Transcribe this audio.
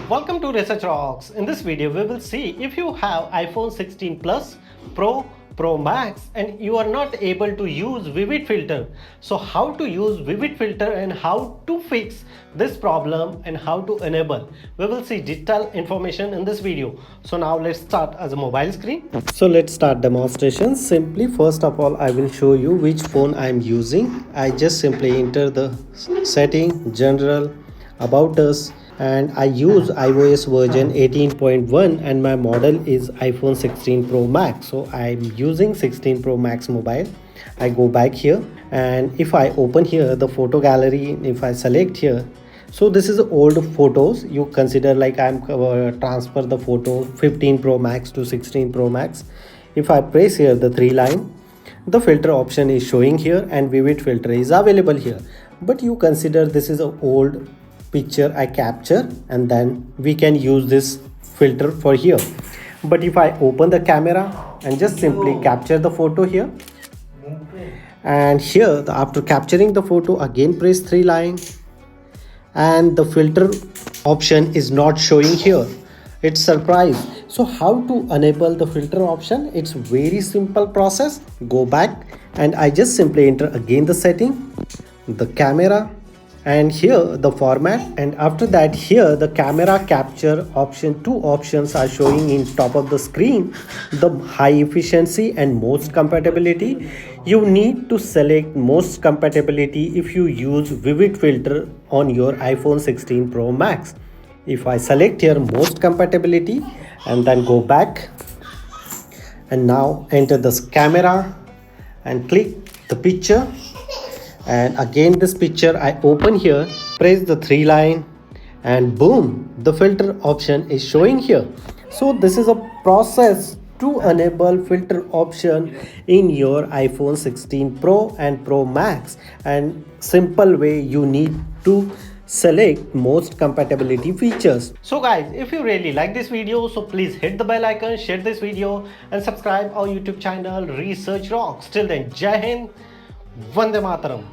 Welcome to Research Rocks. In this video, we will see if you have iPhone 16 Plus, Pro, Pro Max and you are not able to use Vivid Filter. So how to use Vivid Filter and how to fix this problem and how to enable. We will see detailed information in this video. So now let's start as a mobile screen. So let's start demonstration. Simply first of all, I will show you which phone I am using. I just simply enter the setting, general, about us, and I use iOS version 18.1 and my model is iPhone 16 Pro Max. So I'm using 16 Pro Max mobile. I go back here and if I open here the photo gallery, if I select here, so this is old photos. You consider like I'm transfer the photo 15 Pro Max to 16 Pro Max. If I press here the three line, the filter option is showing here and Vivid Filter is available here. But you consider this is an old picture I capture and then we can use this filter for here. But if I open the camera and just simply capture the photo here, and here after capturing the photo again press three line and the filter option is not showing here. It's surprise. So how to enable the filter option? It's very simple process. Go back and I just simply enter again the setting, the camera, and here the format, and after that here the camera capture option. Two options are showing in top of the screen, the high efficiency and most compatibility. You need to select most compatibility if you use Vivid Filter on your iPhone 16 Pro Max. If I select here most compatibility and then go back and now enter this camera and click the picture, and again this picture I open here, press the three line and boom, the filter option is showing here. So this is a process to enable filter option in your iPhone 16 Pro and Pro Max, and simple way you need to select most compatibility features. So guys, if you really like this video, so please hit the bell icon, share this video and subscribe our YouTube channel Research Rocks. Till then, Jai Hind, Vande Mataram.